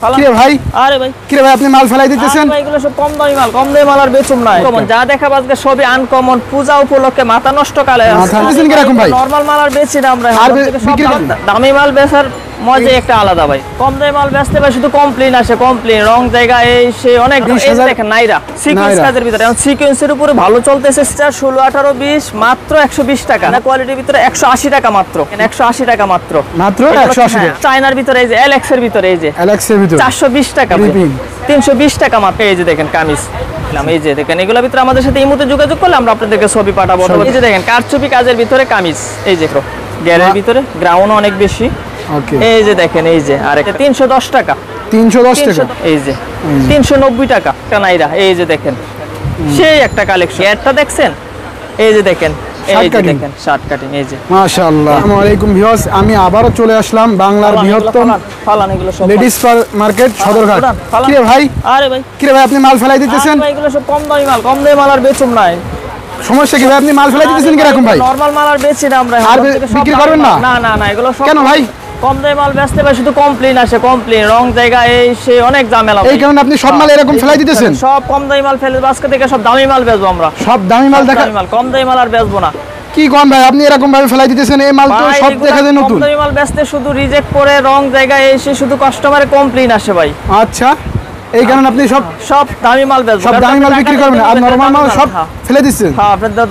কিরে ভাই, আরে ভাই কিরে ভাই, আপনি মাল ফেলাই দিতেছেন? ভাই এগুলো সব কম দামি মাল, কম দামি মাল আর বেচুম না। যা দেখাবো আজকে সবই আনকমন, পূজা উপলক্ষে মাথা নষ্ট কালে। মাথা দিতেছেন কি রকম ভাই? নরমাল মাল আর বেচি না আমরা, সব দামি মাল বেচার মজা একটা আলাদা ভাই। কম দামি মাল বেচতে ভাই শুধু কমপ্লেইন আসে, কমপ্লেইন রং জায়গা এই সে অনেক। দেখেন নাইরা সিকোয়েন্স কাজের ভিতরে, এখন সিকোয়েন্সের উপরে ভালো চলতেছে 16, 18, 20 মাত্র 120 টাকা। না কোয়ালিটির ভিতরে 180 টাকা মাত্র, 180 টাকা মাত্র, মাত্র 180 টাকা। চায়নার ভিতরে এই যে এলএক্স এর ভিতরে, এই যে এলএক্স এর ভিতরে 420 টাকা, 320 টাকা মাত্র। এই যে দেখেন কামিজ, এই যে দেখেন এগুলোর ভিতরে আমাদের সাথে ইমোতে যোগাযোগ করলে আমরা আপনাদেরকে ছবি পাঠাবো। এই যে দেখেন কারচুপি কাজের ভিতরে কামিজ, এই যে গ্যারের ভিতরে গ্রাউন্ড অনেক বেশি। এই যে দেখেন, এই যে আরেকটা 310 টাকা, 310 টাকা। এই যে 390 টাকা কানাইরা। এই যে দেখেন সেই একটা কালেকশন, এটা দেখছেন? এই যে দেখেন, এই যে দেখেন শার্ট কাটিং, এই যে মাশাআল্লাহ। আসসালামু আলাইকুম ভিউয়ার্স, আমি আবারো চলে আসলাম বাংলার বৃহত্তম ফালান এগুলো সব লেডিস মার্কেট সদরঘাট। কিরে ভাই, আরে ভাই কিরে ভাই, আপনি মাল ফেলাই দিতেছেন? ভাই এগুলো সব কম দামি মাল, কম দামি মাল আর বেচুম না। সমস্যা কি ভাই, আপনি মাল ফেলাই দিতেছেন কি রকম ভাই? নরমাল মাল আর বেচি না আমরা, আর বিক্রি করবেন না? না না না, এগুলো সব কেন ভাই? কম দামি মাল বেচতে ভাই শুধু কমপ্লেইন আসে, কমপ্লেইন রং জায়গা এই সে অনেক ঝামেলা। এই কারণে আপনি সব মাল এরকম ফেলাই দিতেছেন? সব কম দামি মাল ফেলে আজকে থেকে সব দামি মাল বেচবো আমরা। সব দামি মাল দেখা, কম দামি মাল আর বেচবো না। কি কোন ভাই, আপনি এরকম ভাবে ফেলাই দিতেছেন? এই মাল তো সব দেখা যায় নতুন। কম দামি মাল বেচতে শুধু রিজেক্ট করে রং জায়গা এসে শুধু কাস্টমারের কমপ্লেইন আসে ভাই। আচ্ছা, এই কারণে আপনি সব দামি মাল বেচবো, সব দামি মাল বিক্রি করবেন আর নরমাল মাল সব ফেলে দিচ্ছেন? হ্যাঁ, আপনাদের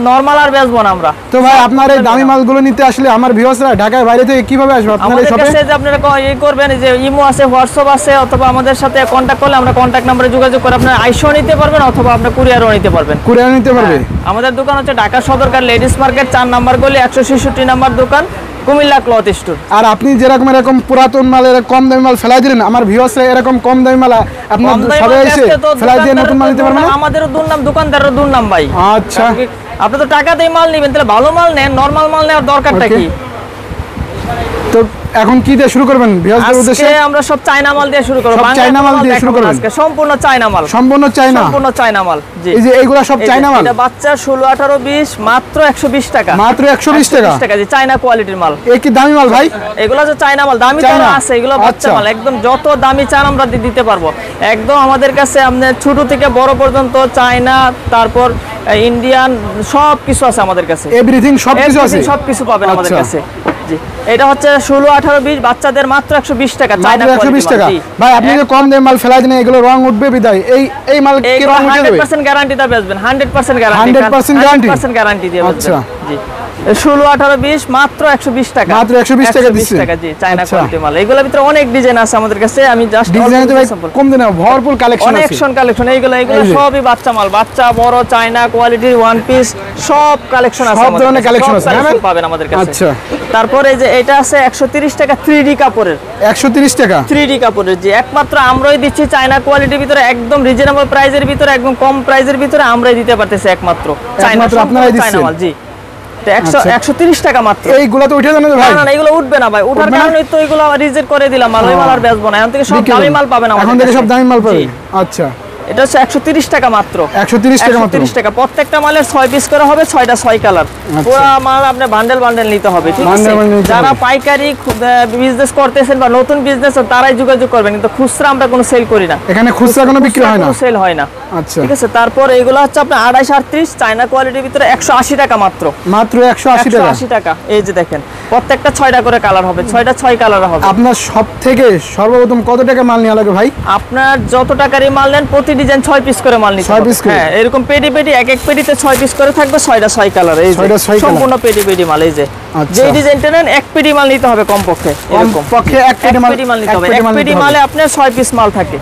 নরমাল আর বেচবো না আমরা। তো ভাই আপনার এই দামি মালগুলো নিতে আসলে আমার ভিউয়ার্সরা ঢাকার বাইরে থেকে কিভাবে আসবে আপনার এই শপে? যে আপনারা এই করবেন, যে ইমো আছে, হোয়াটসঅ্যাপ আছে, অথবা আমাদের সাথে কন্টাক্ট করলে আমরা কন্টাক্ট নম্বরে যোগাযোগ করে আপনারা আইসো নিতে পারবেন, অথবা আপনারা কুরিয়ারও নিতে পারবেন। কুরিয়ার নিতে পারবে? আমাদের দোকান হচ্ছে ঢাকা সদরঘাট লেডিস মার্কেট 4 নম্বর গলি 166 নম্বর দোকান, কুমিল্লা ক্লথ স্টোর। আর আপনি যেরকম এরকম পুরাতন মাল কম দামি মাল ফেলাই দিলেন, আমার ভিউয়ার্সরা এরকম কম দামি মাল আপনার সবাই এসে ফেলাই দিয়ে নতুন মাল নিতে পারবে না? আমাদেরও দুর্নাম, দোকানদারেরও দুর্নাম ভাই। আচ্ছা, আপনি তো টাকা দিয়ে মাল নেবেন, তাহলে ভালো মাল নেন, নরমাল মাল নেওয়ার দরকারটা কি? তো এখন কি দিয়ে শুরু করবেন ভিউয়ারদের উদ্দেশ্যে? আজকে আমরা সব চায়না মাল দিয়ে শুরু করব। চায়না মাল দিয়ে শুরু করবেন আজকে সম্পূর্ণ চায়না মাল, সম্পূর্ণ চায়না, সম্পূর্ণ চায়না মাল। জি, এই যে এইগুলা সব চায়না মাল। এটা বাচ্চা 16, 18, 20 মাত্র 120 টাকা, মাত্র 120 টাকা। জি, চায়না কোয়ালিটির মাল। এই কি দামি মাল ভাই? এগুলা যে চায়না মাল, দামি চায়না আছে, এগুলো বাচ্চা মাল। একদম যত দামি চান আমরা দিতে পারবো। একদম আমাদের কাছে আপনার ছোট থেকে বড় পর্যন্ত চায়না, তারপর ইন্ডিয়ান সব কিছু আছে আমাদের কাছে। এভরিথিং সব কিছু আছে, সব কিছু পাবেন আমাদের কাছে। জি, এটা হচ্ছে 16, 18, 20 বাচ্চাদের মাত্র 120 টাকা, চায়না 120 টাকা। ভাই আপনি যে কম দামি মাল ফেলাই দিন, এগুলো রং উঠবে বিদায়, এই মাল কি রং উঠে যাবে? 100% গ্যারান্টি দা বেচবেন, 100% গ্যারান্টি, 100% গ্যারান্টি দিয়ে বেচবেন। আচ্ছা, জি, 16, 18, 20 মাত্র 120 টাকা, মাত্র 120 টাকা দিচ্ছেন? জি, চায়না কোয়ালিটি মাল। এগুলোর ভিতরে অনেক ডিজাইন আছে আমাদের কাছে, আমি জাস্ট ডিজাইন তো ভাই কম দিনে ভরপুর কালেকশন আছে, অনেক কালেকশন। এইগুলো সবই বাচ্চা মাল, বাচ্চা বড় চায়না কোয়ালিটির ওয়ান পিস সব কালেকশন আছে, সব ধরনের কালেকশন আছে পাবেন আমাদের কাছে। আচ্ছা, তারপরে এই যে এটা আছে 130 টাকা 3D কাপড়ের, 130 টাকা 3D কাপড়ের। জি, একমাত্র আমরাই দিচ্ছি চায়না কোয়ালিটির ভিতরে, একদম রিজনেবল প্রাইসের ভিতরে, একদম কম প্রাইসের ভিতরে আমরাই দিতে পারতেছি একমাত্র চায়না, আপনারাই দিচ্ছেন মাল। জি, 130 টাকা মাত্র। এইগুলা তো উঠে যাবে না ভাই? না না, এগুলো উঠবে না ভাই, ওঠার কারণে তো এগুলো রিজেক্ট করে দিলাম মাল, ওই মাল আর বেচবো না। এখন থেকে সব দামি মাল পাবেন আমাদের কাছে, এখন থেকে সব দামি মাল পাবেন। আচ্ছা, এটা হচ্ছে 130 টাকা মাত্র, 130 টাকা মাত্র। 130 টাকা। প্রত্যেকটা মালের 6 পিস করে হবে, 6টা 6 কালার। পুরো মাল আপনি বান্ডেল নিতে হবে, ঠিক আছে? যারা পাইকারি বিজনেস করতেছেন বা নতুন বিজনেস, তারাই যোগাযোগ করবেন, কিন্তু খুচরা আমরা কোনো সেল করি না। এখানে খুচরা কোনো বিক্রি হয় না, সেল হয় না। আচ্ছা, ঠিক আছে। তারপর এগুলো হচ্ছে আপনার 28, 38 চায়না কোয়ালিটির ভিতরে 180 টাকা মাত্র, মাত্র 180 টাকা। এই যে দেখেন প্রত্যেকটা 6টা করে কালার হবে, 6টা 6 কালার হবে। আপনার সব থেকে সর্বপ্রথম কত টাকা মাল নেওয়া লাগে ভাই? আপনার যত টাকারই মাল নেন, প্রতি ডিজাইন 6 পিস করে মাল নিতে হবে। 6 পিস করে? হ্যাঁ, এরকম পেডি এক এক পেডিতে 6 পিস করে থাকবে, 6টা 6 কালার। এই যে সম্পূর্ণ পেডি মাল। এই যে যে ডিজাইনটা নেন, এক পেডি মাল নিতে হবে কমপক্ষে, এরকম পক্ষে এক পেডি মাল নিতে হবে। এক পেডি মালে আপনার 6 পিস মাল থাকে।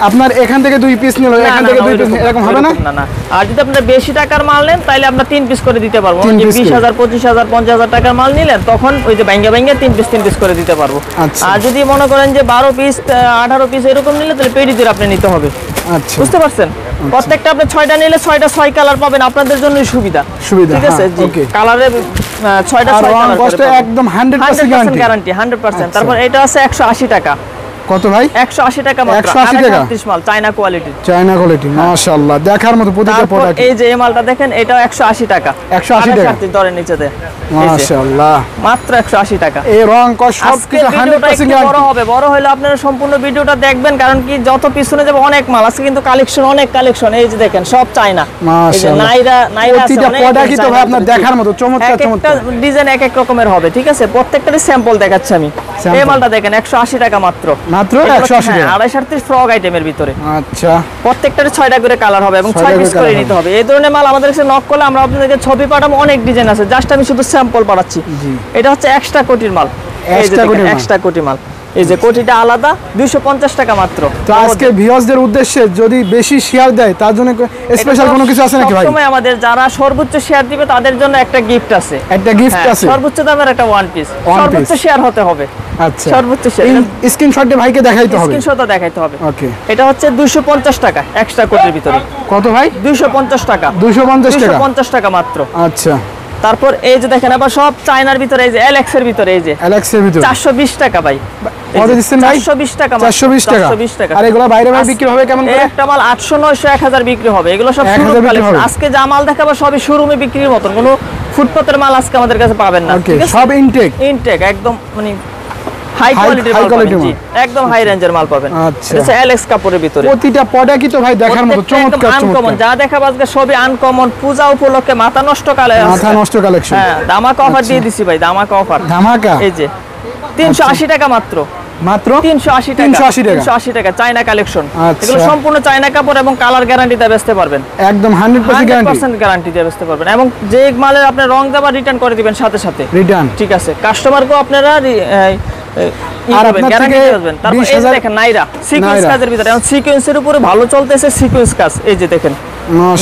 আপনার এখান থেকে 2 পিস নিল, এখান থেকে 2 পিস, এরকম হবে না? না না, আর যদি আপনি বেশি টাকার মাল নেন, তাহলে আমরা 3 পিস করে দিতে পারবো। 20,000, 25,000, 50,000 টাকার মাল নিলেন, তখন ওই যে ভাঙ্গা 3 পিস করে দিতে পারবো। আর যদি মনে করেন যে 12 পিস, 18 পিস এরকম নিলে, তাহলে পেডিতে আপনি নিতে হবে। আচ্ছা, বুঝতে পারছেন? প্রত্যেকটা আপনি 6টা নিলে 6টা 6 কালার পাবেন, আপনাদের জন্যই সুবিধা। ঠিক আছে? জি, কালারের 6টা 6 কালার কষ্ট একদম 100% গ্যারান্টি, 100%। তারপর এটা আছে 180 টাকা, কত ভাই? 180 টাকা মাত্র। 180 টাকা 38 মাল চায়না কোয়ালিটি। চায়না কোয়ালিটি মাশাআল্লাহ, দেখার মতো প্রতিটা প্রোডাক্ট। এই যে এই মালটা দেখেন, এটাও 180 টাকা। 180 টাকা ধরে নিচেতে মাশাআল্লাহ, মাত্র 180 টাকা। এই রং কস সবকিছু 100% বড় হবে। বড় হলে আপনারা সম্পূর্ণ ভিডিওটা দেখবেন, কারণ কি যত পিছনে যাব অনেক মাল আছে, কিন্তু কালেকশন অনেক কালেকশন। এই যে দেখেন সব চায়না মাশাআল্লাহ, নাইরা আছে প্রতিটা অনেক প্রোডাক্টই তো ভাই আপনার দেখার মতো চমৎকার চমৎকার। একটা ডিজাইন এক এক রকমের হবে, ঠিক আছে? প্রত্যেকটারই স্যাম্পল দেখাচ্ছি আমি। এই মালটা দেখেন 180 টাকা মাত্র। মাত্র 180 টাকা। 238 ফ্রক আইটেমের ভিতরে। আচ্ছা, প্রত্যেকটারই 6টা করে কালার হবে এবং 6 পিস করে নিতে হবে। এই ধরনের মাল আমাদের কাছে নক করলে আমরা আপনাদেরকে ছবি পাঠাবো, অনেক ডিজাইন আছে, জাস্ট আমি শুধু স্যাম্পল পাঠাচ্ছি। এটা হচ্ছে এক্সট্রা কোটির মাল। এই যে এক্সট্রা কোটি মাল, এই যে কোটিটা আলাদা 250 টাকা মাত্র। তো আজকে ভিউয়ারদের উদ্দেশ্যে যদি বেশি শেয়ার দেয় তার জন্য স্পেশাল কোনো কিছু আছে নাকি ভাই? সবসময় আমাদের যারা সর্বোচ্চ শেয়ার দিবে তাদের জন্য একটা গিফট আছে। একটা গিফট আছে, সর্বোচ্চ দামের একটা ওয়ান পিস। সর্বোচ্চ শেয়ার হতে হবে। আচ্ছা, সর্বোচ্চ শেয়ার স্ক্রিনশটে ভাইকে দেখাইতে হবে, স্ক্রিনশটও দেখাইতে হবে। ওকে, এটা হচ্ছে 250 টাকা এক্সট্রা কোটির ভিতরে। কত ভাই? 250 টাকা। 250 টাকা মাত্র। আচ্ছা, তারপর এই যে দেখেন আবার সব চায়নার ভিতরে, এই যে এলএক্স এর ভিতরে, এই যে এলএক্স এর ভিতরে 420 টাকা ভাই। কত দিচ্ছেন ভাই? 420 টাকা। 420 টাকা। আর এগুলো বাইরে ভাই বিক্রি হবে কেমন করে? একটা মাল 800 900 1000 বিক্রি হবে। এগুলো সব শোরুম কালেকশন। আজকে যা মাল দেখাবো সবই শোরুমে বিক্রির মতন, কোনো ফুটপাতের মাল আজকে আমাদের কাছে পাবেন না। ঠিক আছে, সব ইনটেক একদম মানে হাই কোয়ালিটির মাল পাবেন, একদম হাই রেঞ্জের মাল পাবেন। আচ্ছা, এটা এলএক্স কাপড়ের ভিতরে। প্রতিটা প্রোডাক্টই তো ভাই দেখার মতো চমৎকার চমৎকার। যা দেখাবো আজকে সবই আনকমন, পূজা উপলক্ষে মাথা নষ্ট কালেকশন। হ্যাঁ, ধামাকা অফার দিয়ে দিছি ভাই, ধামাকা অফার। ধামাকা, এই যে 380 টাকা মাত্র। মাত্র 380 টাকা। 380 টাকা চায়না কালেকশন। এগুলো সম্পূর্ণ চায়না কাপড় এবং কালার গ্যারান্টি দিয়ে বেচতে পারবেন। একদম 100% গ্যারান্টি দিয়ে বেচতে পারবেন, এবং যে মালের আপনি রং দেবা রিটার্ন করে দিবেন সাথে সাথে রিটার্ন, ঠিক আছে? কাস্টমারকেও আপনারা আর আপনার গ্যারান্টি দিবেন। তারপর এই যে দেখেন নাইরা সিকোয়েন্স কাজের ভিতরে, এখন সিকোয়েন্সের উপরে ভালো চলতেছে সিকোয়েন্স কাজ। এই যে দেখেন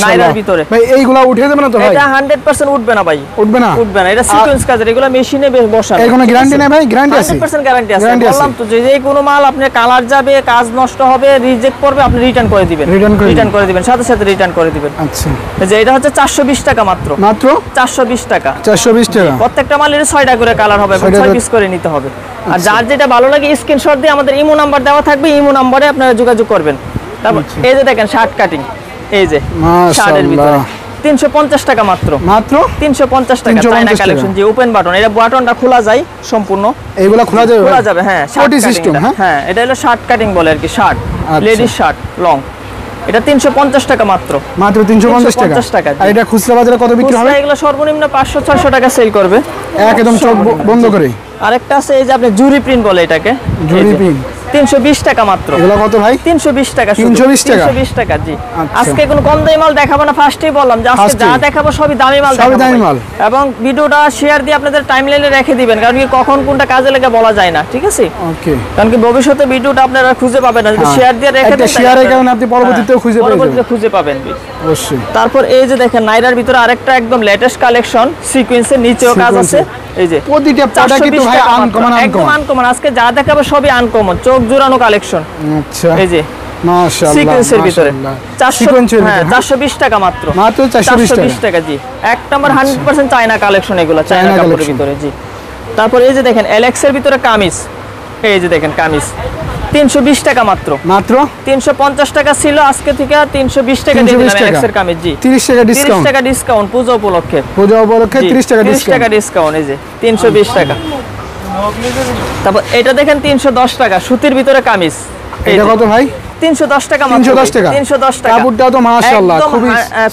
নাইরার ভিতরে ভাই, এইগুলা উঠে যাবে না তো ভাই? এটা 100% উঠবে না ভাই, উঠবে না। এটা সিকোয়েন্স কাজের, এগুলো মেশিনে বসানো। এর কোনো গ্যারান্টি নেই ভাই? গ্যারান্টি আছে, 100% গ্যারান্টি আছে। বললাম তো যে কোনো মাল আপনি কালার যাবে, কাজ নষ্ট হবে, রিজেক্ট করবে, আপনি রিটার্ন করে দিবেন, সাথে সাথে রিটার্ন করে দিবেন। আচ্ছা, যে এটা হচ্ছে 420 টাকা মাত্র। 420 টাকা। 420 টাকা। প্রত্যেকটা মালের 6টা করে কালার হবে, 6 পিস করে নিতে হবে। আর যার যেটা ভালো লাগে স্ক্রিনশট দিয়ে আমাদের ইমো নাম্বার দেওয়া থাকবে, ইমো নম্বরে আপনারা যোগাযোগ করবেন। তারপর এই যে দেখেন শার্ট কাটিং, এই যে শার্টের ভিতরে 350 টাকা মাত্র। 350 টাকা চায়না কালেকশন। যে ওপেন বাটন, এটা বাটনটা খোলা যায় সম্পূর্ণ। এইগুলা খোলা যাবে হ্যাঁ, শার্ট সিস্টেম। হ্যাঁ, এটা হলো শার্ট কাটিং বলে আর কি, শার্ট, লেডিস শার্ট লং। এটা 350 টাকা মাত্র। 350 টাকা। আর এটা খুচরা বাজারে কত বিক্রি হবে? এগুলো সর্বনিম্ন 500 600 টাকা সেল করবে একদম চোখ বন্ধ করে। আরেকটা আছে এই যে আপনি জুরি প্রিন্ট বলে এটাকে, জুরি প্রিন্ট 320 টাকা মাত্র। এগুলো কত ভাই? 320 টাকা। 320 টাকা জি। আজকে কোনো কম দামি মাল দেখাবো না, ফার্স্টেই বললাম যে আজকে যা দেখাবো সবই দামি মাল দেখাবো। এবং ভিডিওটা শেয়ার দিয়ে আপনাদের টাইমলাইনে রেখে দিবেন, কারণ কি কখন কোনটা কাজে লাগে বলা যায় না, ঠিক আছে? ওকে, কারণ কি ভবিষ্যতে ভিডিওটা আপনারা খুঁজে পাবেন না, যদি শেয়ার দিয়ে রেখে দেন, শেয়ারের কারণে আপনি পরবর্তীতেও খুঁজে পাবেন অবশ্যই। তারপর এই যে দেখেন নাইরার ভিতরে আরেকটা একদম লেটেস্ট কালেকশন, সিকোয়েন্সের নিচেও কাজ আছে। এই যে প্রতিটা প্রোডাক্টই তো ভাই আনকমন, একদম আনকমন। আজকে যা দেখাবো সবই আনকমন, চোখ জোড়ানো কালেকশন। আচ্ছা, এই যে মাশাআল্লাহ, সিকোয়েন্সের ভিতরে 420 টাকা মাত্র। 420 টাকা জি। এক নাম্বার 100% চায়না কালেকশন, এগুলো চায়না কাপড়ের ভিতরে জি। তারপর এই যে দেখেন এলএক্স এর ভিতরে কামিজ, এই যে দেখেন কামিজ 320 টাকা মাত্র। 350 টাকা ছিল, আজকে থেকে 320 টাকা দিয়ে দিলাম এলএক্স এর কামিজ জি। 30 টাকা ডিসকাউন্ট পূজা উপলক্ষে। 30 টাকা ডিসকাউন্ট, এই যে 320 টাকা। তারপর এটা দেখেন 310 টাকা, সুতির ভিতরে কামিজ। এটা কত ভাই? 310 টাকা মাত্র। 310 টাকা। কাপড়টা তো মাশাআল্লাহ খুবই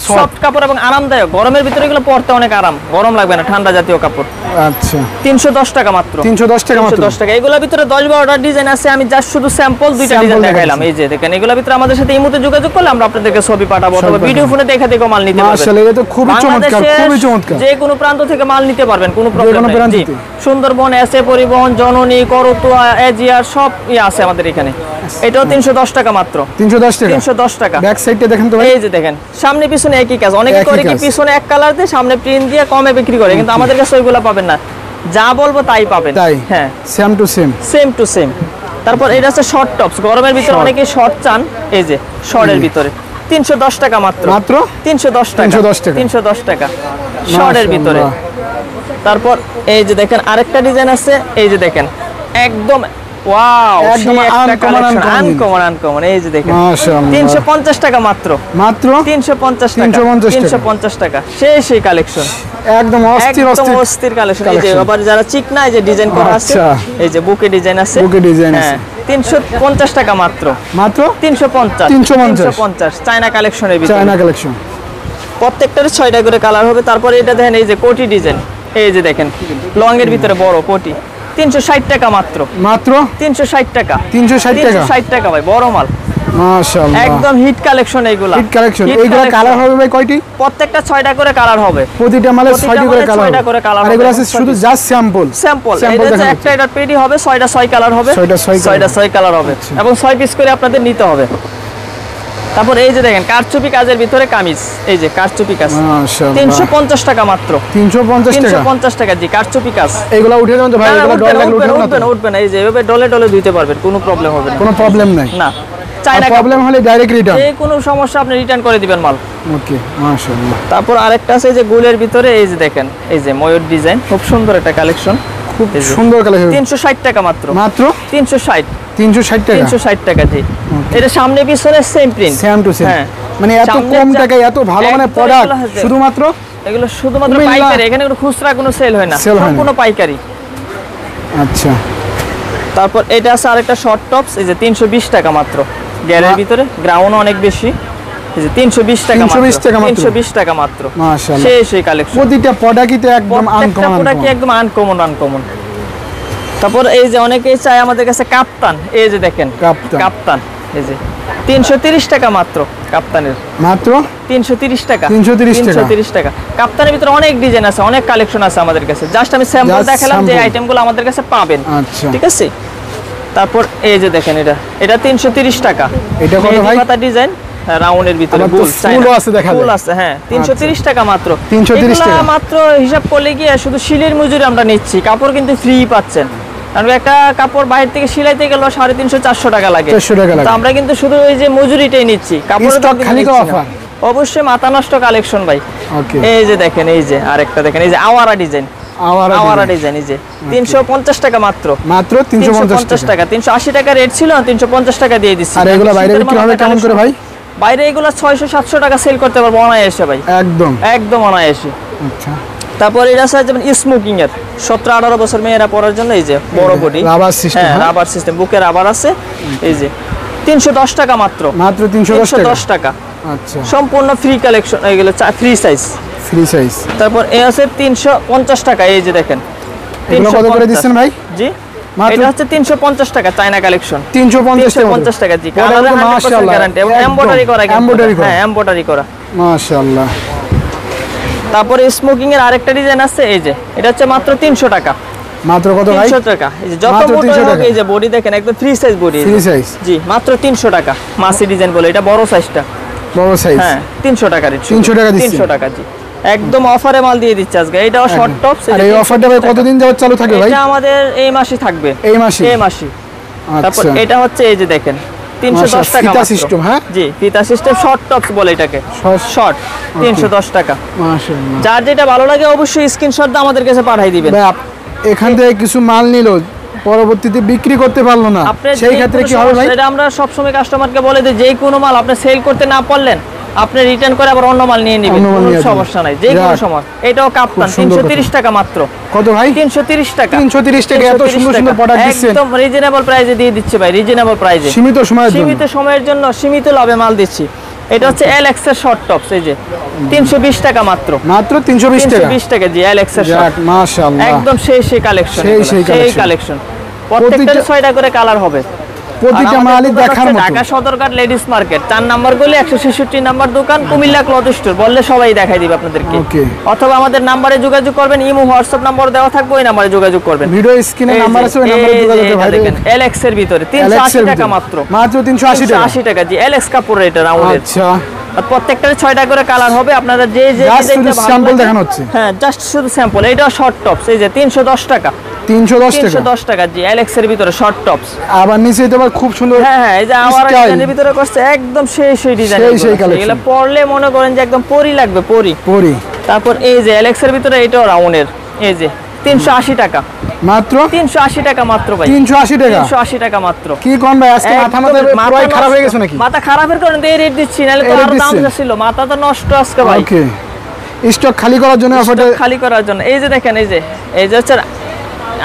সফট কাপড় এবং আরামদায়ক। গরমের ভিতরে এগুলো পরতে অনেক আরাম, গরম লাগবে না, ঠান্ডা জাতীয় কাপড়। আচ্ছা, 310 টাকা মাত্র। 310 টাকা মাত্র। 310 টাকা। এগুলোর ভিতরে 10-12টা ডিজাইন আছে, আমি জাস্ট শুধু স্যাম্পল দুইটা ডিজাইন দেখাইলাম। এই যে দেখেন এগুলোর ভিতরে আমাদের সাথে ইমোতে যোগাযোগ করলে আমরা আপনাদেরকে ছবি পাঠাবো, অথবা ভিডিও ফোনে দেখে মাল নিতে পারবেন। মাশাআল্লাহ, এটা তো খুবই চমৎকার, খুবই চমৎকার। যে কোনো প্রান্ত থেকে মাল নিতে পারবেন, কোনো প্রবলেম নেই। সুন্দরবন, এসএ পরিবহন, জননী, করতোয়া, এজিআর সব আছে আমাদের এখানে। এটাও 310 টাকা মাত্র। 310 টাকা। ব্যাক সাইডে দেখেন তো ভাই, এই যে দেখেন সামনে পিছনে একই কাজ। অনেকে করে কি পিছনে এক কালার দিয়ে সামনে প্রিন্ট দিয়ে কমে বিক্রি করে, কিন্তু আমাদের কাছে ওইগুলো পাবেন না, যা বলবো তাই পাবেন। হ্যাঁ, সেম টু সেম। তারপর এটা হচ্ছে শর্ট টপস, গরমের ভিতরে অনেকে শর্ট চান, এই যে শর্টের ভিতরে 310 টাকা মাত্র। 310 টাকা শর্টের ভিতরে। তারপর এই যে দেখেন আরেকটা ডিজাইন আছে, এই যে দেখেন একদম ওয়াও একদম আনকমন এই যে দেখেন মাশাআল্লাহ 350 টাকা মাত্র 350 টাকা 350 টাকা সেই কালেকশন একদম অস্থির কালেকশন এই যে আবার যারা চিকনা এই যে ডিজাইন করা আছে এই যে বুকে ডিজাইন আছে 350 টাকা মাত্র 350 চায়না কালেকশনের ভিতরে প্রত্যেকটার 6টা করে কালার হবে। তারপরে এটা দেখেন এই যে কোটি ডিজাইন এই যে দেখেন লং এর ভিতরে বড় কোটি 360 টাকা মাত্র 360 টাকা 360 টাকা ভাই বড় মাল মাশাআল্লাহ একদম হিট কালেকশন এইগুলা এইগুলা কালার হবে ভাই কয়টি? প্রত্যেকটা 6টা করে কালার হবে প্রতিটা মালে 6টি করে কালার আর এগুলা আছে শুধু জাস্ট স্যাম্পল এটা যে একটা এটা পেডি হবে 6টা 6 কালার হবে 6টা 6 কালার হবে এবং 6 পিস করে আপনাদের নিতে হবে। তারপর এই যে দেখেন কারচুপি কাজের ভিতরে কামিজ এই যে কারচুপি কাজ মাশাআল্লাহ 350 টাকা মাত্র 350 টাকা জি কারচুপি কাজ এগুলা উঠে যান তো ভাই এগুলা ডলে লাগলে উঠবে না এই যে এভাবে ডলে ধুইতে পারবেন কোনো প্রবলেম হবে না কোনো প্রবলেম নাই না চায়না প্রবলেম হলে ডাইরেক্ট রিটার্ন এই কোনো সমস্যা আপনি রিটার্ন করে দিবেন মাল ওকে মাশাআল্লাহ। তারপর আরেকটা আছে এই যে গুলের ভিতরে এই যে দেখেন এই যে ময়ূর ডিজাইন খুব সুন্দর একটা কালেকশন খুব সুন্দর কালেকশন 360 টাকা মাত্র 360 টাকা 360 টাকা জি এটা সামনে পিছনে same print same to same মানে এত কম টাকায় এত ভালো মানে প্রোডাক্ট শুধুমাত্র এগুলো শুধুমাত্র পাইকারি এখানে কোনো খুচরা কোনো সেল হয় না সম্পূর্ণ পাইকারি। আচ্ছা তারপর এটা আছে আরেকটা শর্ট টপস এই যে 320 টাকা মাত্র গ্যারের ভিতরে গ্রাউন্ড অনেক বেশি এই যে 320 টাকা মাত্র 320 টাকা মাত্র মাশাআল্লাহ সেই কালেকশন প্রতিটা প্রোডাক্টই একদম আনকমন। তারপর এই যে অনেকেই চায় আমাদের কাছে কাপ্তান এই যে দেখেন কাপ্তান এই যে 330 টাকা মাত্র কাপ্তানের মাত্র 330 টাকা কাপ্তানের ভিতরে অনেক ডিজাইন আছে অনেক কালেকশন আছে আমাদের কাছে জাস্ট আমি স্যাম্পল দেখালাম যে আইটেমগুলো আমাদের কাছে পাবেন ঠিক আছে। তারপর এই যে দেখেন এটা 330 টাকা এটা কত ভাই পাতা ডিজাইন রাউন্ডের ভিতরে ফুল আছে দেখা যায় ফুল আছে হ্যাঁ 330 টাকা মাত্র 330 টাকা মাত্র হিসাব করলে কি শুধু সিলের মজুরি আমরা নিচ্ছি কাপড় কিন্তু ফ্রি পাচ্ছেন কারণ একটা কাপড় বাইরে থেকে সিলাইতে গেল 350-400 টাকা লাগে তো আমরা কিন্তু শুধু ওই যে মজুরিটাই নিচ্ছি কাপড় স্টক খালি অফার অবশ্যই মাথা নষ্ট কালেকশন ভাই এই যে দেখেন এই যে আরেকটা দেখেন এই যে আওয়ারা ডিজাইন এই যে 350 টাকা মাত্র 350 টাকা 380 টাকা রেট ছিল 350 টাকা দিয়ে দিচ্ছি। আর এগুলো বাইরে বিক্রি হবে কেমন করে ভাই? বাইরে এগুলো 600-700 টাকা সেল করতে পারবো অনায়াসে ভাই একদম অনায়াসে। আচ্ছা তারপর এটা আছে যেমন স্মোকিং এর 17-18 বছর মেয়েরা পরার জন্য এই যে বড় বডি রাবার সিস্টেম বুকে রাবার আছে এই যে 310 টাকা মাত্র 310 টাকা আচ্ছা সম্পূর্ণ ফ্রি কালেকশন এগুলো ফ্রি সাইজ। তারপর এই আছে 350 টাকা এই যে দেখেন এগুলো কত করে দিচ্ছেন ভাই? জি এটা হচ্ছে 350 টাকা চায়না কালেকশন 350 টাকা জি কালারে 100% গ্যারান্টি এবং এমব্রয়ডারি করা হ্যাঁ এমব্রয়ডারি করা মাশাআল্লাহ। তারপরে স্মোকিং এর আরেকটা ডিজাইন আছে এই যে এটা হচ্ছে মাত্র 300 টাকা মাত্র কত ভাই? 300 টাকা এই যে যত মোটা হোক এই যে বডি দেখেন একদম ফ্রি সাইজ বডি জি মাত্র 300 টাকা মাসি ডিজাইন বলে এটা বড় সাইজ হ্যাঁ 300 টাকা রেট 300 টাকা জি একদম অফারে মাল দিয়ে দিচ্ছি আজকে এটাও শর্ট টপস আর এই অফারটা ভাই কতদিন যাবত চালু থাকবে ভাই? এটা আমাদের এই মাসে থাকবে এই মাসে তারপর এটা হচ্ছে এই যে দেখেন 310 টাকা ফিতা সিস্টেম হ্যাঁ জি ফিতা সিস্টেম শর্ট টপস বলে এটাকে শর্ট 310 টাকা মাশাআল্লাহ। যার যেটা ভালো লাগে অবশ্যই স্ক্রিনশট দিয়ে আমাদের কাছে পাঠিয়ে দিবেন। ভাই এখান থেকে কিছু মাল নিল পরবর্তীতে বিক্রি করতে পারলো না সেই ক্ষেত্রে কি হবে ভাই? এটা আমরা সব সময় কাস্টমারকে বলে দেই যে কোনো মাল আপনি সেল করতে না পারলেন আপনি রিটার্ন করে আবার অন্য মাল নিয়ে নেবেন কোনো সমস্যা নাই যে কোনো সময়। এটাও কাপ্তান 330 টাকা মাত্র কত ভাই? 330 টাকা এত সুন্দর প্রোডাক্ট দিচ্ছেন একদম রিজনেবল প্রাইসে দিয়ে দিচ্ছে ভাই রিজনেবল প্রাইসে সীমিত সময়ের জন্য সীমিত লাভে মাল দিচ্ছি। এটা হচ্ছে এলএক্স এর শর্ট টপস এই যে 320 টাকা মাত্র 320 টাকা জি এলএক্স এর শর্ট মাশাআল্লাহ একদম সেই কালেকশন সেই কালেকশন প্রত্যেকটা 6টা করে কালার হবে প্রতিটা মালই দেখার মতো। Dhaka Sadarghat ladies market 4 number গলি 166 নাম্বার দোকান কুমিল্লা ক্লথ স্টোর বললে সবাই দেখাই দিবে আপনাদেরকে অথবা আমাদের নম্বরে যোগাযোগ করবেন ইমো হোয়াটসঅ্যাপ নাম্বার দেওয়া থাকবে ওই নম্বরে যোগাযোগ করবেন ভিডিও স্ক্রিনে নাম্বার আছে ওই নম্বরে যোগাযোগ করবেন। এলএক্স এর ভিতরে 380 টাকা মাত্র 380 টাকা জি এলএক্স কাপড় এটা রাউন্ডের আচ্ছা আর প্রত্যেকটার 6টা করে কালার হবে আপনারা যে ডিজাইনটা স্যাম্পল দেখানো হচ্ছে হ্যাঁ জাস্ট শুধু স্যাম্পল এটা শর্ট টপস এই যে 310 টাকা 310 টাকা জি এলএক্স এর ভিতরে শর্ট টপস আবার নিচে এটা খুব সুন্দর হ্যাঁ এই যে আমার ডিজাইনের ভিতরে করছে একদম সেই ডিজাইন এগুলো পরলে মনে করেন যে একদম পরি লাগবে পরি তারপর এই যে এলএক্স এর ভিতরে এটাও রাউন্ডের এই যে 380 টাকা মাত্র 380 টাকা মাত্র ভাই 380 টাকা 380 টাকা মাত্র। কি কোন ভাই আজকে মাথা পুরো খারাপ হয়ে গেছে নাকি? মাথা খারাপের কারণে তো এই রেট দিচ্ছি, নাহলে তো আরো দাম ছিল। মাথা তো নষ্ট আজকে ভাই। ওকে, স্টক খালি করার জন্য অফারটা খালি করার জন্য। এই যে দেখেন, এই যে হচ্ছে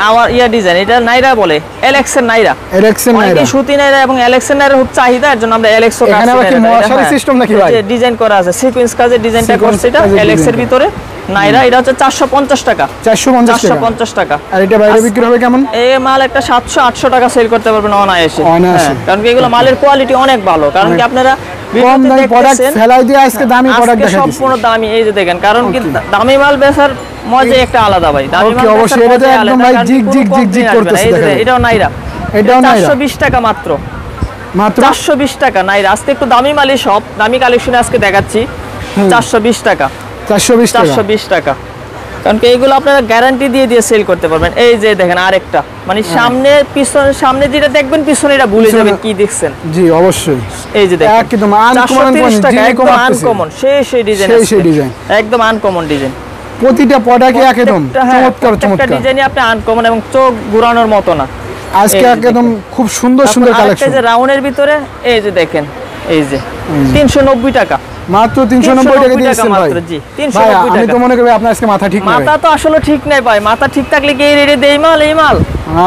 আমার ডিজাইন, এটা নাইরা বলে, এলেক্স এর নাইরা, অনেকে সুতি নাইরা এবং এলেক্স এর নাইরা খুব চাহিদা, এর জন্য আমরা এলেক্স ও এখানে আবার কি মশারি সিস্টেম নাকি ভাই? ডিজাইন করা আছে, সিকোয়েন্স কাজের ডিজাইনটা করছে, এটা এলেক্স এর ভিতরে নাইরা। এটা হচ্ছে 450 টাকা, 450 টাকা। আর এটা বাইরে বিক্রি হবে কেমন? এই মাল একটা 700-800 টাকা সেল করতে পারবেন অনায়াসে। কারণ কি এগুলো মালের কোয়ালিটি অনেক ভালো। কারণ কি আপনারা কম দামি প্রোডাক্ট ফেলাই দিয়ে আজকে দামি প্রোডাক্ট দেখাচ্ছি, সম্পূর্ণ দামি। এই যে দেখেন, কারণ কি দামি মাল বেচার মজা একটা আলাদা ভাই। দামি মাল অবশ্যই এটা একদম ভাই জিগ জিগ জিগ জিগ করতেছে। দেখেন এটাও নাইরা, এটাও নাইরা 420 টাকা মাত্র, 420 টাকা নাইরা। আজকে একটু দামি মালই, সব দামি কালেকশন আজকে দেখাচ্ছি। 420 টাকা, 420 টাকা। কারণ কি এইগুলো আপনারা গ্যারান্টি দিয়ে সেল করতে পারবেন। এই যে দেখেন আরেকটা, মানে সামনে পিছনে, সামনে যেটা দেখবেন পিছনে এটা ভুলে যাবেন কি দেখছেন। জি অবশ্যই। এই যে দেখেন একদম আনকমন টাকা, একদম আনকমন, সেই ডিজাইন, সেই ডিজাইন, একদম আনকমন ডিজাইন। প্রতিটা প্রোডাক্টই একদম চমৎকার চমৎকার ডিজাইনই আপনি আনকমন এবং চোখ ঘোরানোর মতো না। আজকে একদম খুব সুন্দর সুন্দর কালেকশন। এই যে রাউন্ডের ভিতরে, এই যে দেখেন, এই যে 390 টাকা, মাত্র 390 টাকা দিয়েছেন ভাই। জি 390 টাকা। আমি তো মনে করি আপনার আজকে মাথা ঠিক নাই। মাথা তো আসলে ঠিক নাই ভাই। মাথা ঠিক থাকলে কি এই রেটে দেই মাল? এই মাল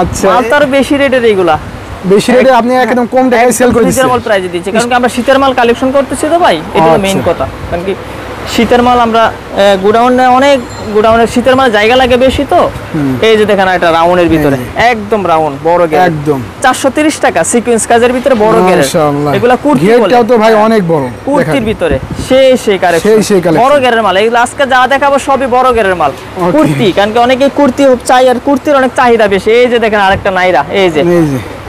আচ্ছা, মাল তো আর বেশি রেটের এইগুলা। বেশি রেটে আপনি একদম কম টাকায় সেল করে দিচ্ছেন। শীতের মাল প্রাইসে দিচ্ছি, কারণ কি আমরা শীতের মাল কালেকশন করতেছি তো ভাই, এটা হলো মেইন কথা। কারণ কি শীতের মাল আমরা গোডাউনে, অনেক গোডাউনে শীতের মাল জায়গা লাগে বেশি তো। এই যে দেখেন এটা রাউন্ডের ভিতরে, একদম রাউন্ড বড় গের, একদম 430 টাকা, সিকোয়েন্স কাজের ভিতরে বড় গের। মাশাআল্লাহ, এগুলা কুর্তি বলে। গেরটাও তো ভাই অনেক বড়, কুর্তির ভিতরে সেই কালেকশন, বড় গেরের মাল। এগুলো আজকে যা দেখাবো সবই বড় গেরের মাল, কুর্তি। কারণ কি অনেকেই কুর্তি চাই, আর কুর্তির অনেক চাহিদা বেশি। এই যে দেখেন আরেকটা নাইরা, এই যে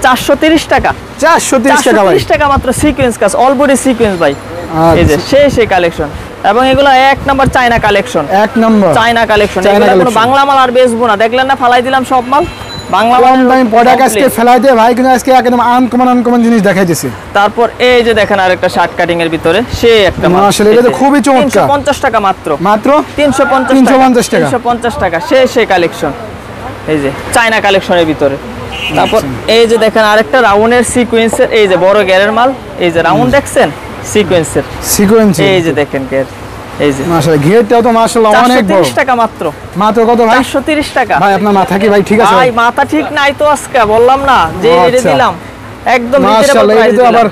430 টাকা, 430 টাকা মাত্র, সিকোয়েন্স কাজ, অল বডি সিকোয়েন্স ভাই। এই যে সেই কালেকশন, এবং এগুলো এক নাম্বার চায়না কালেকশন, এক নাম্বার চায়না কালেকশন। এগুলো কোনো বাংলা মাল আর বেচবো না, দেখলেন না ফালাই দিলাম সব মাল বাংলা মাল। দামি প্রোডাক্ট আজকে ফেলাই দিয়ে ভাই, কিন্তু আজকে একদম আনকমন জিনিস দেখাইতেছে। তারপর এই যে দেখেন আরেকটা শার্ট কাটিং এর ভিতরে সেই একটা মাল, আসলে এটা তো খুবই চমৎকার। 350 টাকা মাত্র, 350 টাকা, সেই কালেকশন। এই যে চায়না কালেকশনের ভিতরে। তারপর এই যে দেখেন আরেকটা রাউন্ডের সিকোয়েন্সের, এই যে বড় গেরের মাল। এই যে রাউন্ড দেখছেন সিকোয়েন্সের, এই যে দেখেন গের, এই যে মাশাআল্লাহ ঘেরটাও তো মাশাআল্লাহ অনেক বড়। 430 টাকা মাত্র, মাত্র কত ভাই? 430 টাকা। ভাই আপনার মাথা কি ভাই ঠিক আছে? ভাই মাথা ঠিক নাই তো আজকে, বললাম না যে রেটে দিলাম একদম রিজনেবল প্রাইস। আবার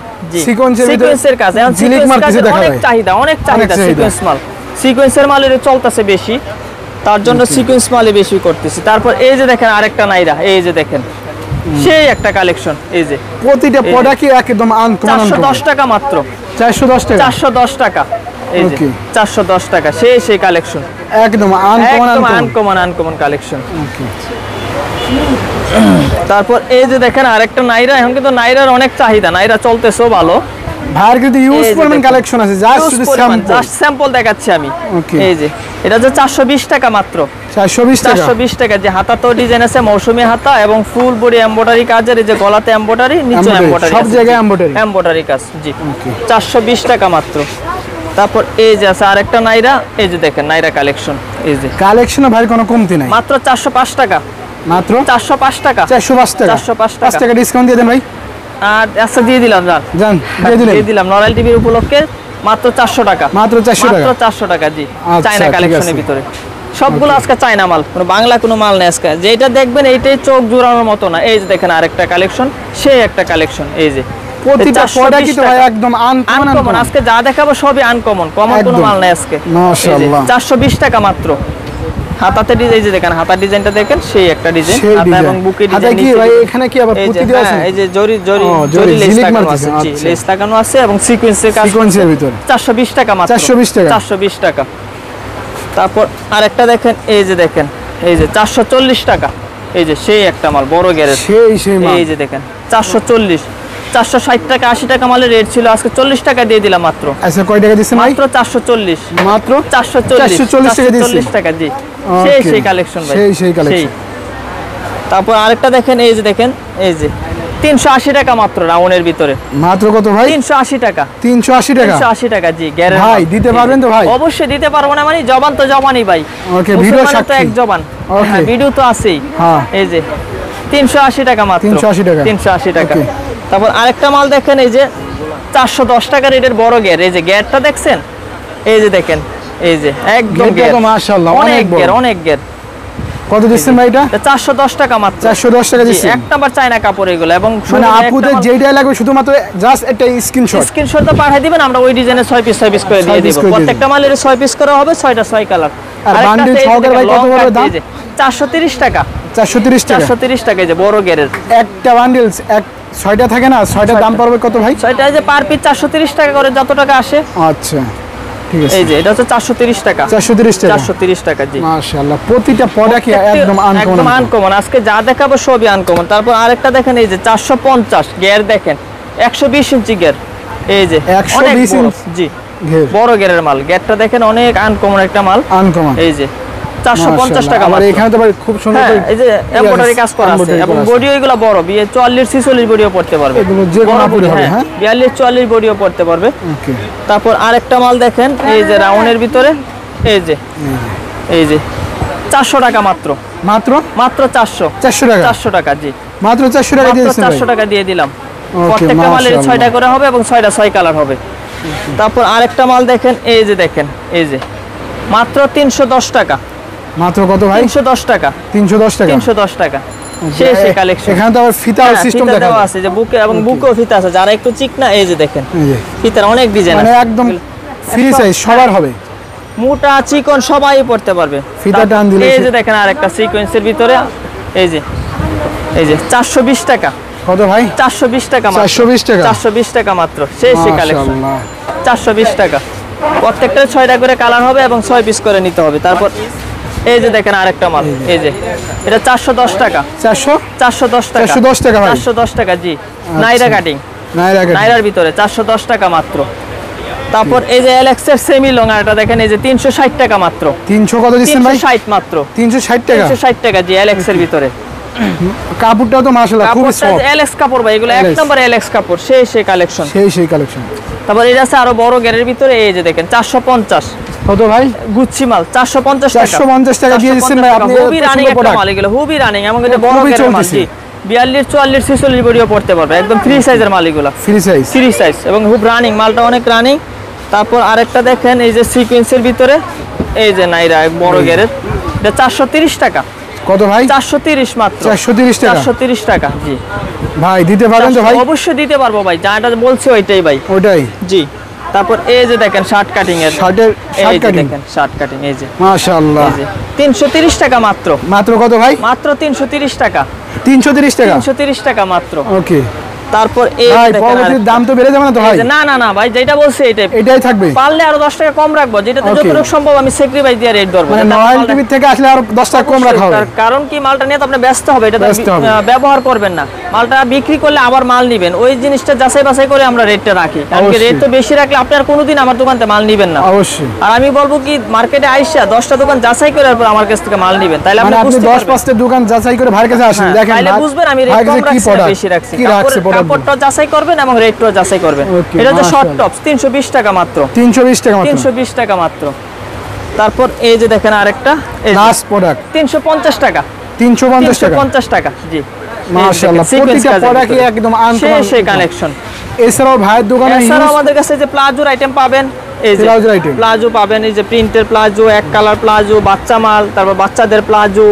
সিকোয়েন্সের কাজ, এখন সিকোয়েন্সের অনেক চাহিদা, সিকোয়েন্স মাল, সিকোয়েন্সের মালের চলতেছে বেশি, তার জন্য সিকোয়েন্স মালে বেশি করতেছি। তারপর এই যে দেখেন আরেকটা নাইরা, এই যে দেখেন সেই একটা কালেকশন। এই যে প্রতিটা প্রোডাক্টই একদম আনকমন, 410 টাকা মাত্র, 410 টাকা, 410 টাকা। এই যে 410 টাকা, সেই কালেকশন, একদম আনকমন কালেকশন। তারপর এই যে দেখেন আরেকটা নাইরা। এখন কিন্তু নাইরার অনেক চাহিদা, নাইরা চলতেছেও ভালো। ভাইয়ের কিন্তু ইউজ পরিমাণ কালেকশন আছে, জাস্ট স্যাম্পল দেখাচ্ছি আমি। এই যে এটা হচ্ছে 420 টাকা মাত্র, 420 টাকা। যে হাতা তো ডিজাইন আছে, মৌসুমী হাতা এবং ফুল বডি এমব্রয়ডারি কাজের। এই যে গলাতে এমব্রয়ডারি, নিচে এমব্রয়ডারি, সব জায়গায় এমব্রয়ডারি কাজ। জি 420 টাকা মাত্র। তারপর এই যে আছে আরেকটা নাইরা, এই যে দেখেন নাইরা কালেকশন। এই যে কালেকশনে ভাই কোনো কমতি নাই, মাত্র 405 টাকা, মাত্র 405 টাকা, 405 টাকা ডিসকাউন্ট দিয়ে দেন ভাই। আর আচ্ছা দিয়ে দিলাম, জান দিয়ে দিলাম নরমাল টিভির উপলক্ষে মাত্র 400 টাকা, মাত্র 400 টাকা। জি চায়না কালেকশনের ভিতরে সবগুলো আজকে চায়না মাল, কোনো বাংলা কোনো মাল নেই আজকে। যেটা দেখবেন এইটাই চোখ জোড়ানোর মতো না। এই যে দেখেন আরেকটা কালেকশন, সেই একটা কালেকশন। এই যে প্রতিটা প্রোডাক্টই তো ভাই একদম আনকমন। আজকে যা দেখাবো সবই আনকমন, কমন কোনো মাল নেই আজকে। মাশাআল্লাহ 420 টাকা মাত্র। হাতাতে ডিজাইন, যে দেখেন হাতার ডিজাইনটা দেখেন, সেই একটা ডিজাইন, হাতা এবং বুকে ডিজাইন। কি ভাই এখানে কি আবার পুঁতি দেওয়া আছে? এই যে জরি লেস লাগানো আছে। জি লেস লাগানো আছে এবং সিকোয়েন্সের কাজ, সিকোয়েন্সের ভিতরে 420 টাকা মাত্র, 420 টাকা। তারপর আরেকটা দেখেন, এই যে দেখেন, এই যে 440 টাকা। এই যে সেই একটা মাল বড় গ্যারেজ, সেই মাল। এই যে দেখেন 440, 460 টাকা 80 টাকা মালের রেট ছিল, আজকে 40 টাকা দিয়ে দিলাম মাত্র। আচ্ছা কয় টাকা দিছেন? মাত্র 440, মাত্র 440 টাকা। জি সেই কালেকশন ভাই, সেই কালেকশন। তারপর আরেকটা দেখেন, এই যে দেখেন, এই যে 380 টাকা মাত্র রাউন্ডের ভিতরে। মাত্র কত ভাই? 380 টাকা, 380 টাকা, 380 টাকা। জি ভাই দিতে পারবেন তো ভাই? অবশ্যই দিতে পারবো না, মানে জবান তো জবানই ভাই। ওকে ভিডিও সাথে এক জবান। Okay. ভিডিও তো আছেই। হ্যাঁ। এই যে 380 টাকা মাত্র। 380 টাকা। 380 টাকা। Okay. তারপর আরেকটা মাল দেখেন এই যে 410 টাকা রেটের বড় গিয়ার। এই যে গিয়ারটা দেখছেন? এই যে দেখেন, এই যে একদম গিয়ারটা গিয়ার। তো মাশাআল্লাহ অনেক বড়। গিয়ার, অনেক গিয়ার। কত দিচ্ছেন ভাই এটা? 410 টাকা মাত্র। 410 টাকা দিচ্ছেন। এক নাম্বার চায়না কাপড় এগুলো এবং মানে আপুদের যেটাই লাগবে শুধুমাত্র জাস্ট একটা স্ক্রিনশট। স্ক্রিনশটটা পাঠিয়ে দিবেন, আমরা ওই ডিজাইনে 6 পিস করে দিয়ে 6 piece দেব। করে দিয়ে প্রত্যেকটা মালের 6 পিস করা হবে, 6টা 6 কালার। আর বান্ডিল সহকারে ভাই কত পড়বে দাম? 430 টাকা। 430 টাকা। 430 টাকা এই যে বড় গিয়ারের। একটা বান্ডিল 6টা থাকে না, 6টার দাম পড়বে কত ভাই? 6টা যে পার পিস 430 টাকা করে যত টাকা আসে। আচ্ছা ঠিক আছে। এই যে এটা হচ্ছে 430 টাকা। 430 টাকা। 430 টাকা জি। মাশাআল্লাহ প্রতিটা প্রোডাক্ট একদম আনকমন। একদম আনকমন। আজকে যা দেখাবো সবই আনকমন। তারপর আরেকটা দেখেন এই যে 450 গিয়ার দেখেন, 120 ইঞ্চি গিয়ার। এই যে 120 বড়, ইঞ্চি জি ঘের। বড় গিয়ারের মাল। গিয়ারটা দেখেন অনেক আনকমন একটা মাল। আনকমন। এই যে 450 টাকা আমার মাত্র। এখানে তো ভাই খুব সুন্দর হ্যাঁ, করে এই যে এমব্রয়ডারি কাজ করা আছে এবং বডিও এগুলো বড়, 44 46 বডিও পড়তে পারবে। এগুলো যে কোনো আপুরে হবে, হ্যাঁ 42 44 বডিও পড়তে পারবে। ওকে। তারপর আরেকটা মাল দেখেন এই যে রাউন্ডের ভিতরে, এই যে 400 টাকা মাত্র। মাত্র মাত্র 400 টাকা। 400 টাকা জি। মাত্র 400 টাকা মাত্র দিয়েছেন ভাই। 400 টাকা দিয়ে দিলাম। ওকে, প্রত্যেকটা মালের মাশাআল্লাহ। 6টা করে হবে এবং 6টা 6 কালার হবে। তারপর আরেকটা মাল দেখেন এই যে দেখেন, এই যে মাত্র 310 টাকা। মাত্র কত ভাই? 310 টাকা। 310 টাকা। 310 টাকা। সেই কালেকশন। এখানে তো আবার ফিতা সিস্টেম দেখা দেওয়া আছে যে বুকে এবং বুকেও ফিতা আছে। যারা একটু চিকনা এই যে দেখেন এই যে ফিতার অনেক ডিজাইন মানে আছে। একদম ফ্রি সাইজ সবার হবে। মোটা চিকন সবাই পড়তে পারবে। ফিতা টান দিলে এই যে দেখেন আরেকটা সিকোয়েন্সের ভিতরে এই যে 420 টাকা। কত ভাই? 420 টাকা মাত্র। 420 টাকা। 420 টাকা মাত্র। সেই কালেকশন। মাশাআল্লাহ। 420 টাকা। প্রত্যেকটা 6টা করে কালার হবে এবং 6 পিস করে নিতে হবে। তারপর এই যে দেখেন আরেকটা মাল, এই যে এটা 410 টাকা। 410 টাকা। 410 টাকা ভাই। 410 টাকা জি। নাইরা কাটিং। নাইরার ভিতরে 410 টাকা মাত্র। তারপর এই যে এলএক্স এর সেমি লং এটা দেখেন এই যে 360 টাকা মাত্র। 300 কত দিচ্ছেন ভাই? 360 মাত্র। 360 টাকা। 360 টাকা জি এলএক্স এর ভিতরে। কাপড়টাও তো মাশাআল্লাহ খুব সফট। এলএক্স কাপড় ভাই, এগুলো এক নম্বর এলএক্স কাপড়। সেই কালেকশন। সেই কালেকশন। তারপর এটা আছে আরো বড় গেরের ভিতরে এই যে দেখেন 450। কত ভাই? গুচ্ছি মাল 450 টাকা। 450 টাকা দিয়ে দিচ্ছেন ভাই আপনি। হুবি রানিং একটা মাল, এগুলো হুবি রানিং এবং এটা বড় গেরের মাল জি। 42 44 46 বডিও পড়তে পারবে। একদম ফ্রি সাইজের মাল এগুলো। ফ্রি সাইজ এবং খুব রানিং মালটা অনেক রানিং। তারপর আরেকটা দেখেন এই যে সিকোয়েন্সের ভিতরে এই যে নাইরা বড় গেরের, এটা 430 টাকা। কত ভাই? 430 মাত্র। 430 টাকা। 430 টাকা জি। ভাই দিতে পারবেন তো ভাই? অবশ্যই দিতে পারবো ভাই, যাটা বলছি ওইটাই ভাই। ওইটাই জি। তারপর এই যে দেখেন শার্ট কাটিং এর, শার্ট কাটিং দেখেন শার্ট কাটিং এই যে মাশাআল্লাহ। এই যে 330 টাকা মাত্র। মাত্র কত ভাই? মাত্র 330 টাকা। 330 টাকা। 330 টাকা মাত্র। ওকে। তারপর এই ভাই দেখেন পরবর্তী দাম তো বেড়ে যাবে না তো ভাই? না ভাই, যেটা বলছি এটাই থাকবে। পারলে আরো 10 টাকা কম রাখবো, যেটাতে যতটুকু সম্ভব আমি স্যাক্রিফাইস দিয়ে রেট ধরবো। মানে নয়েল টিভি থেকে আসলে আরো 10 টাকা কম রাখা হবে। কারণ কি মালটা নিয়ে তো আপনি ব্যস্ত হবে, এটা ব্যবহার করবেন না। মালটা বিক্রি করলে আবার মাল নেবেন, ওই জিনিসটা যাচাই বাছাই করে আমরা রেটটা রাখি। কারণ কি রেট তো বেশি রাখলে আপনি আর কোনোদিন আমার দোকান থেকে মাল নেবেন না। অবশ্যই। আর আমি বলবো কি মার্কেটে আইসা 10টা দোকান যাচাই করে তারপর আমার কাছ থেকে মাল নেবেন, তাইলে আপনি বুঝতে পারবেন। 10-5টা দোকান যাচাই করে ভাইয়ের কাছে আসেন, দেখেন তাইলে বুঝবেন আমি রেট কম রাখছি না বেশি রাখছি। কাপড়টা যাচাই করবেন এবং রেটটাও যাচাই করবেন। এটা হচ্ছে শর্ট টপস 320 টাকা মাত্র। 320 টাকা মাত্র। 320 টাকা মাত্র। তারপর এই যে দেখেন আরেকটা লাস্ট প্রোডাক্ট 350 টাকা। 350 টাকা জি। মাশাআল্লাহ প্রতিটা প্রোডাক্টই একদম আনকমন সেই কালেকশন। এছাড়াও ভাইয়ের দোকানে আমাদের কাছে যে প্লাজোর আইটেম পাবেন, এই যে প্লাজো পাবেন, এই যে প্রিন্টের প্লাজো, এক কালার প্লাজো, বাচ্চা মাল, তারপর বাচ্চাদের প্লাজো,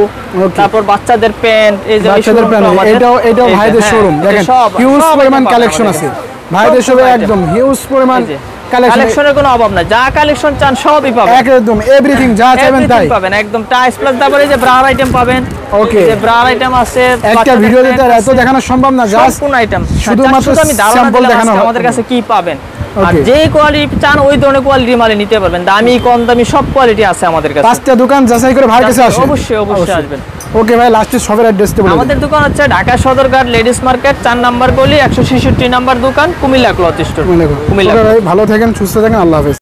তারপর বাচ্চাদের প্যান্ট, এই যে বাচ্চাদের প্যান্ট, এটাও ভাইদের শোরুম। দেখেন হিউজ পরিমাণ কালেকশন আছে ভাইদের শপে, একদম হিউজ পরিমাণ কালেকশনের কোনো অভাব নাই। যা কালেকশন চান সবই পাবেন, একদম এভরিথিং যা চাইবেন তাই পাবেন। একদম টাইস প্লাস তারপরে যে ব্রার আইটেম পাবেন। ওকে, যে ব্রার আইটেম আছে, একটা ভিডিওতে তার এত দেখানো সম্ভব না, জাস্ট কোন আইটেম শুধুমাত্র আমি স্যাম্পল দেখানো আমাদের কাছে কি পাবেন। আর যে কোয়ালিটি চান ওই ধরনের কোয়ালিটি মাল নিতে পারবেন। দামি কম দামি সব কোয়ালিটি আছে আমাদের কাছে। 5টা দোকান যাচাই করে ভাইয়ের কাছে আসেন। অবশ্যই আসবেন। ওকে ভাই, লাস্টে শপের অ্যাড্রেসটা বলুন। আমাদের দোকান হচ্ছে ঢাকা সদরঘাট লেডিস মার্কেট 4 নম্বর গলি 166 নম্বর দোকান, কুমিল্লা ক্লথ স্টোর, কুমিল্লা। ভাই ভালো থাকেন, সুস্থ থাকেন, আল্লাহ হাফেজ।